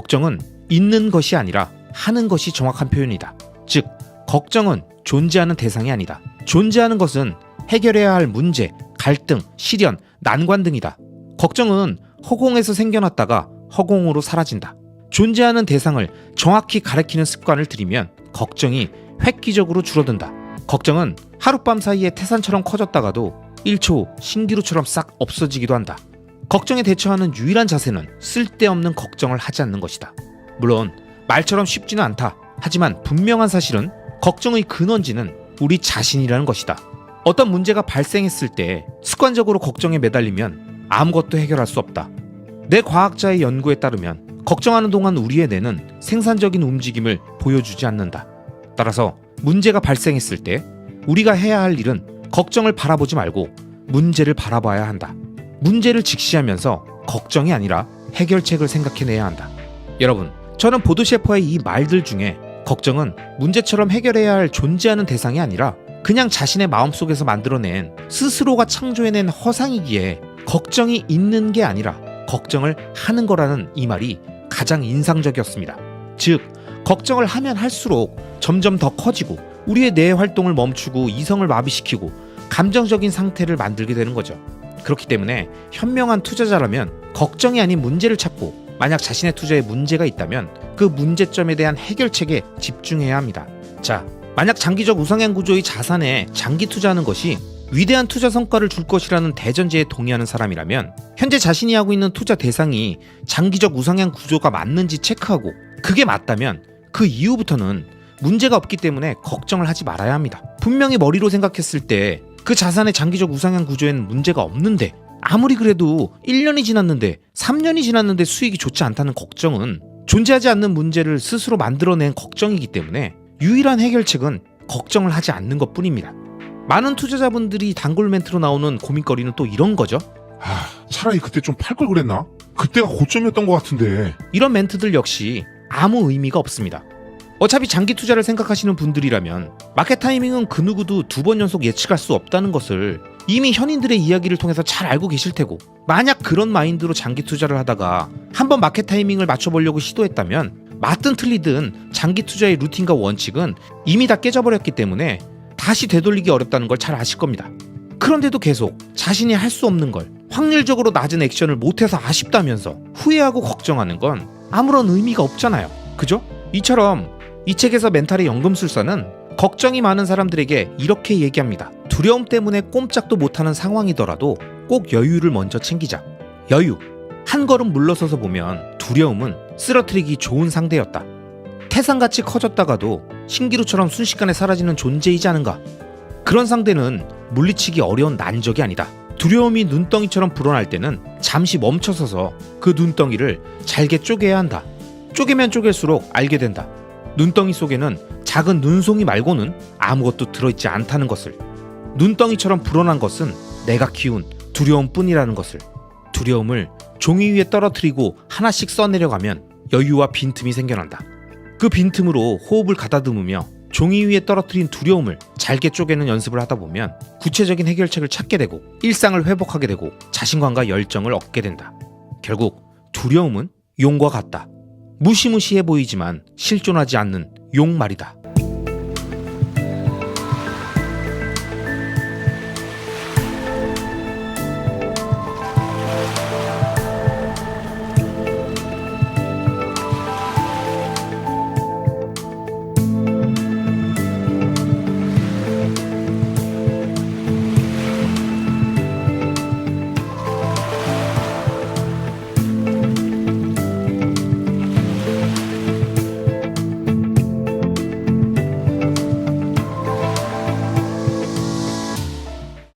걱정은 있는 것이 아니라 하는 것이 정확한 표현이다. 즉, 걱정은 존재하는 대상이 아니다. 존재하는 것은 해결해야 할 문제, 갈등, 시련, 난관 등이다. 걱정은 허공에서 생겨났다가 허공으로 사라진다. 존재하는 대상을 정확히 가리키는 습관을 들이면 걱정이 획기적으로 줄어든다. 걱정은 하룻밤 사이에 태산처럼 커졌다가도 1초 신기루처럼 싹 없어지기도 한다. 걱정에 대처하는 유일한 자세는 쓸데없는 걱정을 하지 않는 것이다. 물론 말처럼 쉽지는 않다. 하지만 분명한 사실은 걱정의 근원지는 우리 자신이라는 것이다. 어떤 문제가 발생했을 때 습관적으로 걱정에 매달리면 아무것도 해결할 수 없다. 내 과학자의 연구에 따르면 걱정하는 동안 우리의 뇌는 생산적인 움직임을 보여주지 않는다. 따라서 문제가 발생했을 때 우리가 해야 할 일은 걱정을 바라보지 말고 문제를 바라봐야 한다. 문제를 직시하면서 걱정이 아니라 해결책을 생각해내야 한다. 여러분, 저는 보드 셰퍼의 이 말들 중에 걱정은 문제처럼 해결해야 할 존재하는 대상이 아니라 그냥 자신의 마음속에서 만들어낸 스스로가 창조해낸 허상이기에 걱정이 있는 게 아니라 걱정을 하는 거라는 이 말이 가장 인상적이었습니다. 즉, 걱정을 하면 할수록 점점 더 커지고 우리의 뇌 활동을 멈추고 이성을 마비시키고 감정적인 상태를 만들게 되는 거죠. 그렇기 때문에 현명한 투자자라면 걱정이 아닌 문제를 찾고 만약 자신의 투자에 문제가 있다면 그 문제점에 대한 해결책에 집중해야 합니다. 자, 만약 장기적 우상향 구조의 자산에 장기 투자하는 것이 위대한 투자 성과를 줄 것이라는 대전제에 동의하는 사람이라면 현재 자신이 하고 있는 투자 대상이 장기적 우상향 구조가 맞는지 체크하고 그게 맞다면 그 이후부터는 문제가 없기 때문에 걱정을 하지 말아야 합니다. 분명히 머리로 생각했을 때 그 자산의 장기적 우상향 구조에는 문제가 없는데 아무리 그래도 1년이 지났는데 3년이 지났는데 수익이 좋지 않다는 걱정은 존재하지 않는 문제를 스스로 만들어낸 걱정이기 때문에 유일한 해결책은 걱정을 하지 않는 것뿐입니다. 많은 투자자분들이 단골 멘트로 나오는 고민거리는 또 이런 거죠. 차라리 그때 좀 팔 걸 그랬나? 그때가 고점이었던 것 같은데. 이런 멘트들 역시 아무 의미가 없습니다. 어차피 장기 투자를 생각하시는 분들이라면 마켓 타이밍은 그 누구도 2번 연속 예측할 수 없다는 것을 이미 현인들의 이야기를 통해서 잘 알고 계실 테고, 만약 그런 마인드로 장기 투자를 하다가 한번 마켓 타이밍을 맞춰보려고 시도했다면 맞든 틀리든 장기 투자의 루틴과 원칙은 이미 다 깨져버렸기 때문에 다시 되돌리기 어렵다는 걸 잘 아실 겁니다. 그런데도 계속 자신이 할 수 없는 걸 확률적으로 낮은 액션을 못해서 아쉽다면서 후회하고 걱정하는 건 아무런 의미가 없잖아요. 그죠? 이처럼 이 책에서 멘탈의 연금술사는 걱정이 많은 사람들에게 이렇게 얘기합니다. 두려움 때문에 꼼짝도 못하는 상황이더라도 꼭 여유를 먼저 챙기자. 여유. 한 걸음 물러서서 보면 두려움은 쓰러뜨리기 좋은 상대였다. 태산같이 커졌다가도 신기루처럼 순식간에 사라지는 존재이지 않은가. 그런 상대는 물리치기 어려운 난적이 아니다. 두려움이 눈덩이처럼 불어날 때는 잠시 멈춰서서 그 눈덩이를 잘게 쪼개야 한다. 쪼개면 쪼갤수록 알게 된다. 눈덩이 속에는 작은 눈송이 말고는 아무것도 들어있지 않다는 것을. 눈덩이처럼 불어난 것은 내가 키운 두려움뿐이라는 것을. 두려움을 종이 위에 떨어뜨리고 하나씩 써내려가면 여유와 빈틈이 생겨난다. 그 빈틈으로 호흡을 가다듬으며 종이 위에 떨어뜨린 두려움을 잘게 쪼개는 연습을 하다 보면 구체적인 해결책을 찾게 되고 일상을 회복하게 되고 자신감과 열정을 얻게 된다. 결국 두려움은 용과 같다. 무시무시해 보이지만 실존하지 않는 용 말이다.